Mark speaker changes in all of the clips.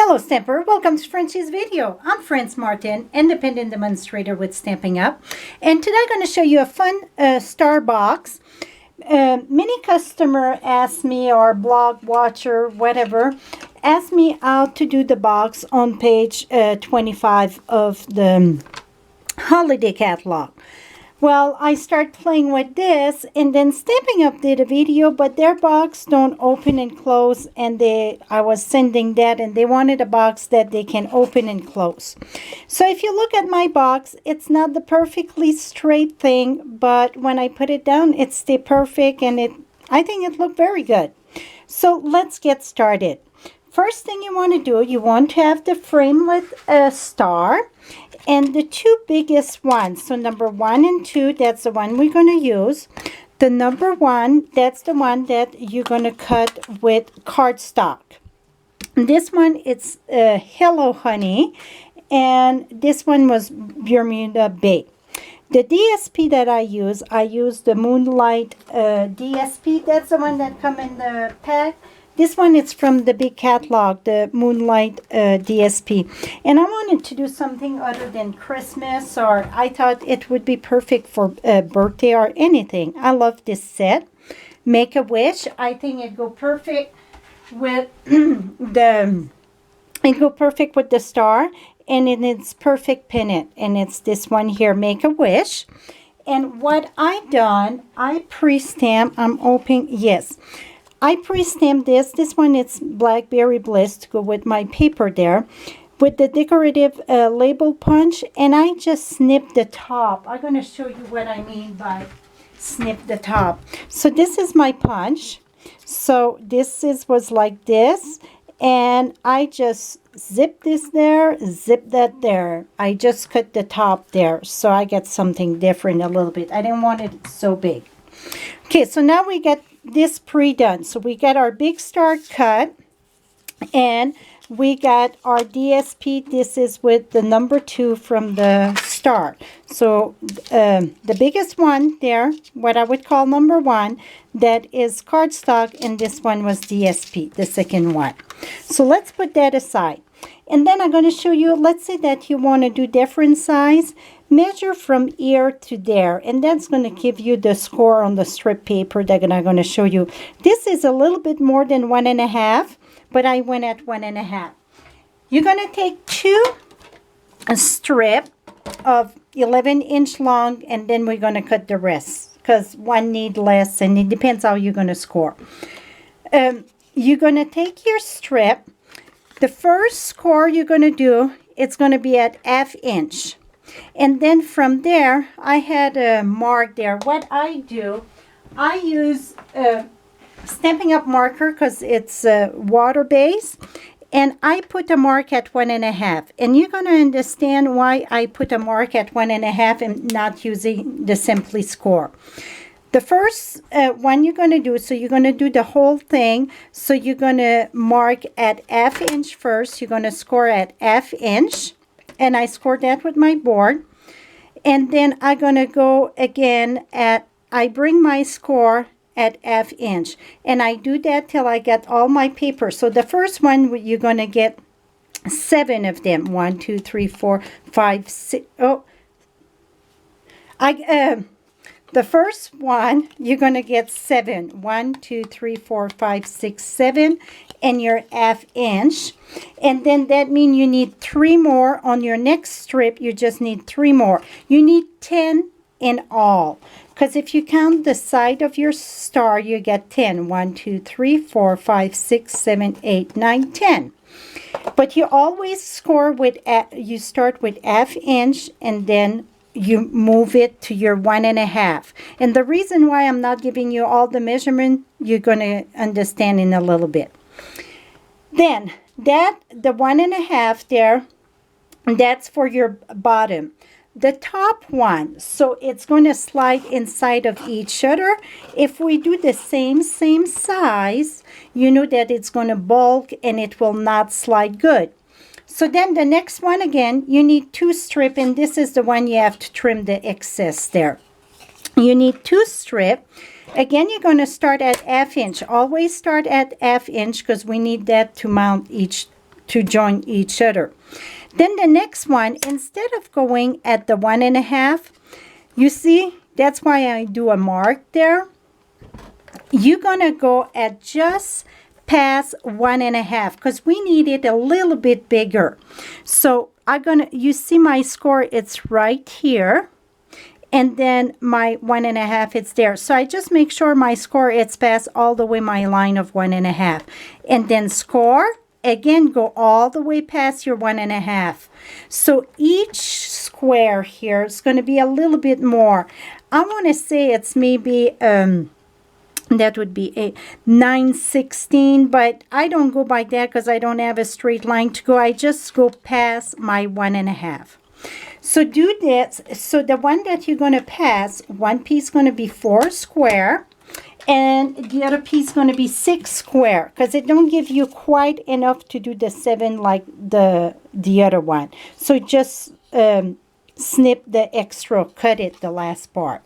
Speaker 1: Hello Stamper, welcome to Frenchie's video. I'm Franz Martin, independent demonstrator with Stampin' Up. And today I'm going to show you a fun star box. Many customer ask me, or blog watcher, whatever, ask me how to do the box on page 25 of the holiday catalog. Well, I start playing with this, and then Stampin' Up did a video, but their box don't open and close, and I was sending that, and they wanted a box that they can open and close. So if you look at my box, it's not the perfectly straight thing, but when I put it down, it stayed perfect, and I think it looked very good. So let's get started. First thing you want to do, you want to have the Framelit star. And the two biggest ones, so number 1 and 2, that's the one we're going to use. The number 1, that's the one that you're going to cut with cardstock. This one, it's Hello Honey, and this one was Bermuda Bay. The DSP that I use the Moonlight DSP. That's the one that come in the pack. This one is from the big catalog, the Moonlight DSP. And I wanted to do something other than Christmas, or I thought it would be perfect for birthday or anything. I love this set. Make a Wish. I think it go perfect with the star, and it's perfect pennant. And it's this one here, Make a Wish. And what I done, I pre-stamp. I'm opening, yes. I pre-stamped this. This one, it's Blackberry Bliss to go with my paper there, with the decorative label punch, and I just snipped the top. I'm going to show you what I mean by snip the top. So this is my punch. So this was like this, and I just zip this there, zip that there. I just cut the top there, so I get something different a little bit. I didn't want it so big. Okay, so now we get this pre-done. So we got our big star cut, and we got our DSP. This is with the number 2 from the star. So the biggest one there, what I would call number 1, that is cardstock, and this one was DSP, the second one. So let's put that aside. And then I'm going to show you, let's say that you want to do different size. Measure from here to there, and that's going to give you the score on the strip paper that I'm going to show you. This is a little bit more than 1.5, but I went at 1.5. You're going to take 2 strip of 11-inch long, and then we're going to cut the rest, because one need less, and it depends how you're going to score. You're going to take your strip. The first score you're going to do, it's going to be at 1/2 inch. And then from there, I had a mark there. What I do, I use Stampin' Up marker, because it's water-based. And I put a mark at 1.5. And you're going to understand why I put a mark at 1.5 and not using the Simply Score. The first one you're going to do, so you're going to do the whole thing. So you're going to mark at 1/2 inch first. You're going to score at 1/2 inch. And I scored that with my board. And then I'm going to go again I bring my score at 1/2 inch. And I do that till I get all my paper. So the first one, you're going to get 7 of them. 1, 2, 3, 4, 5, 6. Oh, the first one, you're going to get 7. 1, 2, 3, 4, 5, 6, 7. And your 1/2 inch. And then that means you need 3 more on your next strip. You just need 3 more. You need 10 in all. Because if you count the side of your star, you get 10. 1, 2, 3, 4, 5, 6, 7, 8, 9, 10. But you always score with, you start with 1/2 inch, and then you move it to your 1.5. And the reason why I'm not giving you all the measurement, you're going to understand in a little bit. Then the 1.5 there, that's for your bottom. The top one, so it's going to slide inside of each other. If we do the same size, you know that it's going to bulk and it will not slide good. So then the next one, again, you need 2 strip, and this is the one you have to trim the excess there. You need 2 strip. Again, you're going to start at 1/2 inch. Always start at 1/2 inch, because we need that to mount each to join each other. Then the next one, instead of going at the 1.5, you see, that's why I do a mark there. You're gonna go at just past 1.5 because we need it a little bit bigger. So you see my score, it's right here. And then my 1.5, it's there. So I just make sure my score, it's past all the way my line of 1.5. And then score, again, go all the way past your 1.5. So each square here is going to be a little bit more. I want to say it's maybe, that would be a 9/16, but I don't go by that because I don't have a straight line to go. I just go past my 1.5. So do this. So the one that you're going to pass, one piece going to be 4 square, and the other piece going to be 6 square, because it don't give you quite enough to do the 7 like the other one. So just snip the extra, cut it, the last part.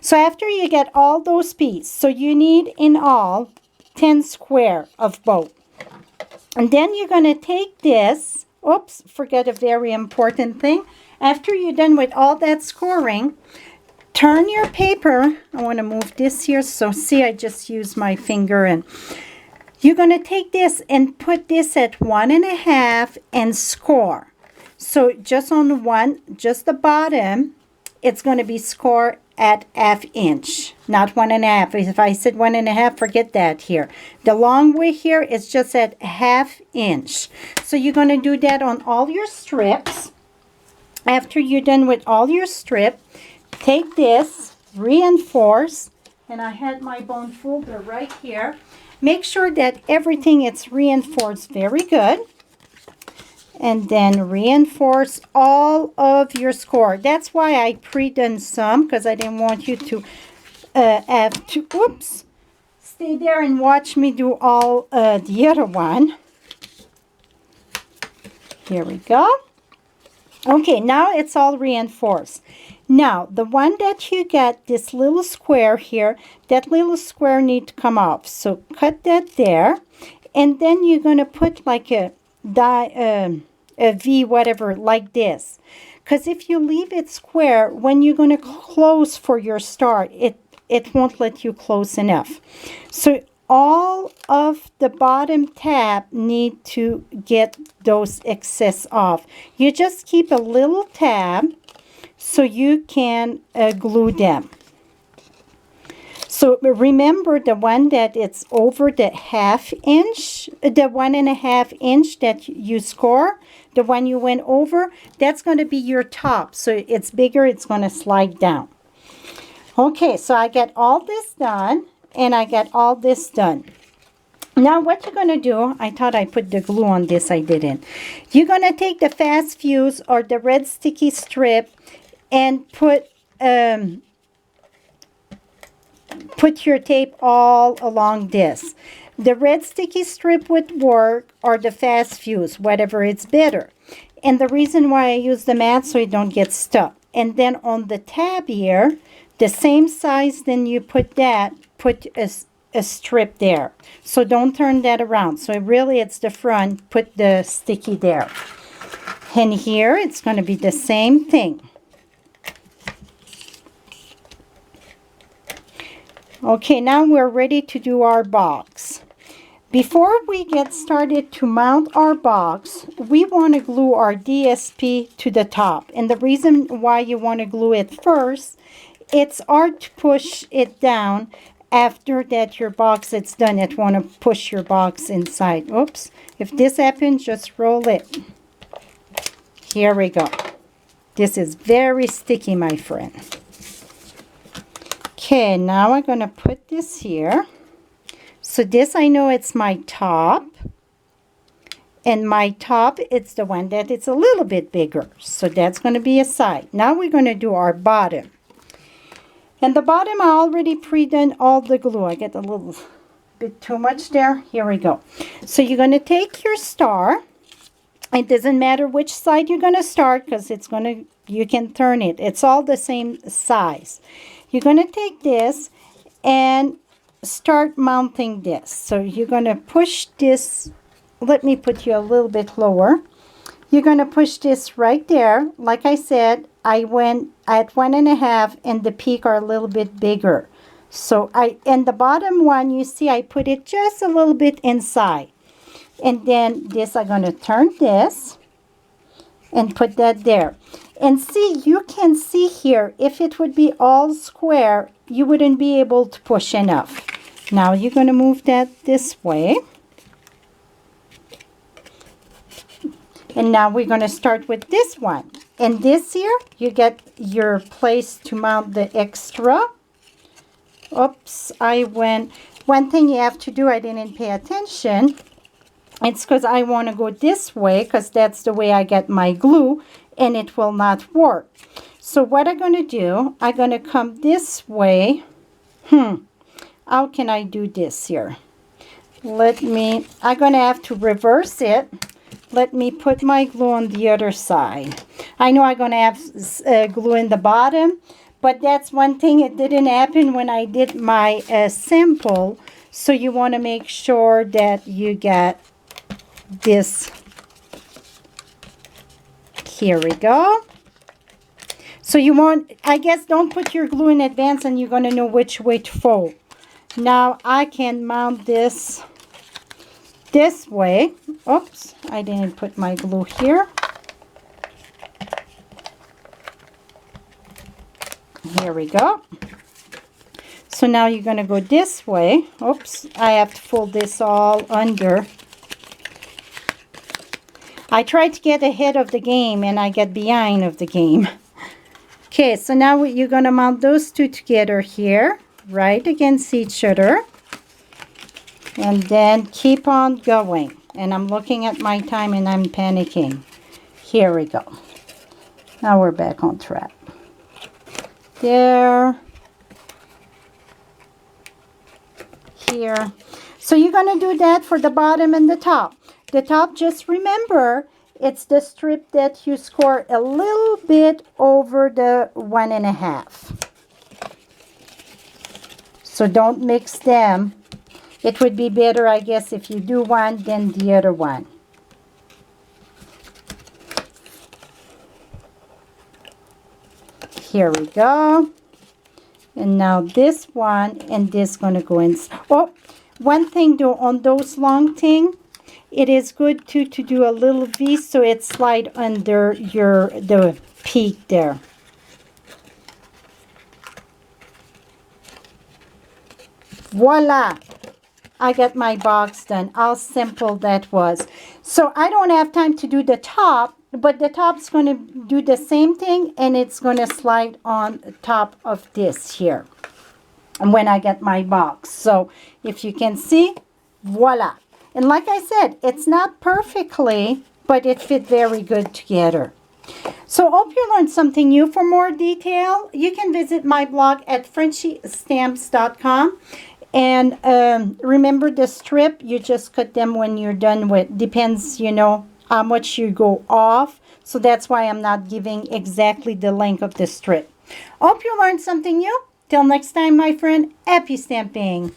Speaker 1: So after you get all those pieces, so you need in all 10 square of both. And then you're going to take this, oops, forget a very important thing. After you're done with all that scoring, turn your paper. I want to move this here. So see, I just use my finger, and you're going to take this and put this at 1.5 and score. So just on one, just the bottom, it's going to be score at 1/2 inch, not 1.5. If I said 1.5, forget that here. The long way here is just at 1/2 inch. So you're going to do that on all your strips. After you're done with all your strip, take this, reinforce, and I had my bone folder right here. Make sure that everything is reinforced very good. And then reinforce all of your score. That's why I pre-done some, because I didn't want you to have to, oops, stay there and watch me do all the other one. Here we go. Okay, now it's all reinforced. Now, the one that you get, this little square here, that little square need to come off. So cut that there. And then you're going to put like a V, whatever, like this. Because if you leave it square, when you're going to close for your start, it won't let you close enough. So all of the bottom tab need to get those excess off. You just keep a little tab so you can glue them. So remember the one that it's over the 1/2 inch, the 1.5 inch that you score, the one you went over, that's going to be your top. So it's bigger, it's going to slide down. Okay, so I get all this done, and I get all this done. Now what you're going to do, I thought I put the glue on this, I didn't. You're going to take the fast fuse or the red sticky strip and put your tape all along this. The red sticky strip would work, or the fast fuse, whatever it's better. And the reason why I use the mat, so it don't get stuck. And then on the tab here, the same size, then you put a strip there. So don't turn that around. So really it's the front, put the sticky there. And here it's going to be the same thing. Okay, now we're ready to do our box. Before we get started to mount our box, we want to glue our DSP to the top. And the reason why you want to glue it first, it's hard to push it down after that your box is done. It want to push your box inside. Oops. If this happens, just roll it. Here we go. This is very sticky, my friend. Okay, now I'm going to put this here. So this, I know it's my top. And my top, it's the one that it's a little bit bigger. So that's going to be a side. Now we're going to do our bottom. And the bottom, I already pre-done all the glue. I get a little bit too much there. Here we go. So you're going to take your star. It doesn't matter which side you're going to start, because it's going to, you can turn it. It's all the same size. You're going to take this and start mounting this. So you're going to push this let me put you a little bit lower. You're going to push this right there. Like I said, I went at 1.5 and the peak are a little bit bigger. So and the bottom one, you see, I put it just a little bit inside. And then this, I'm going to turn this and put that there. And see, you can see here, if it would be all square, you wouldn't be able to push enough. Now you're going to move that this way. And now we're going to start with this one. And this here, you get your place to mount the extra. Oops, one thing you have to do, I didn't pay attention. It's because I want to go this way, because that's the way I get my glue, and it will not work. So what I'm going to do, I'm going to come this way. How can I do this here? I'm going to have to reverse it. Let me put my glue on the other side. I know I'm going to have glue in the bottom, but that's one thing. It didn't happen when I did my sample. So you want to make sure that you get this. Here we go. So you want, I guess, don't put your glue in advance and you're going to know which way to fold. Now I can mount this way. Oops, I didn't put my glue here. Here we go. So now you're going to go this way. Oops, I have to fold this all under. I try to get ahead of the game and I get behind of the game. Okay, so now you're going to mount those two together here, right against each other. And then keep on going. And I'm looking at my time and I'm panicking. Here we go. Now we're back on track. There. Here. So you're going to do that for the bottom and the top. The top, just remember, it's the strip that you score a little bit over the 1.5. So don't mix them. It would be better, I guess, if you do one than the other one. Here we go. And now this one and this going to go in. Oh, one thing though, on those long thing, it is good to do a little V so it slide under the peak there. Voila! I got my box done. How simple that was. So I don't have time to do the top, but the top's going to do the same thing and it's going to slide on top of this here. And when I get my box. So if you can see, voila. And like I said, it's not perfectly, but it fit very good together. So hope you learned something new. For more detail, you can visit my blog at FrenchieStamps.com. And remember the strip, you just cut them when you're done with. Depends, you know, how much you go off. So that's why I'm not giving exactly the length of the strip. Hope you learned something new. Till next time, my friend, happy stamping.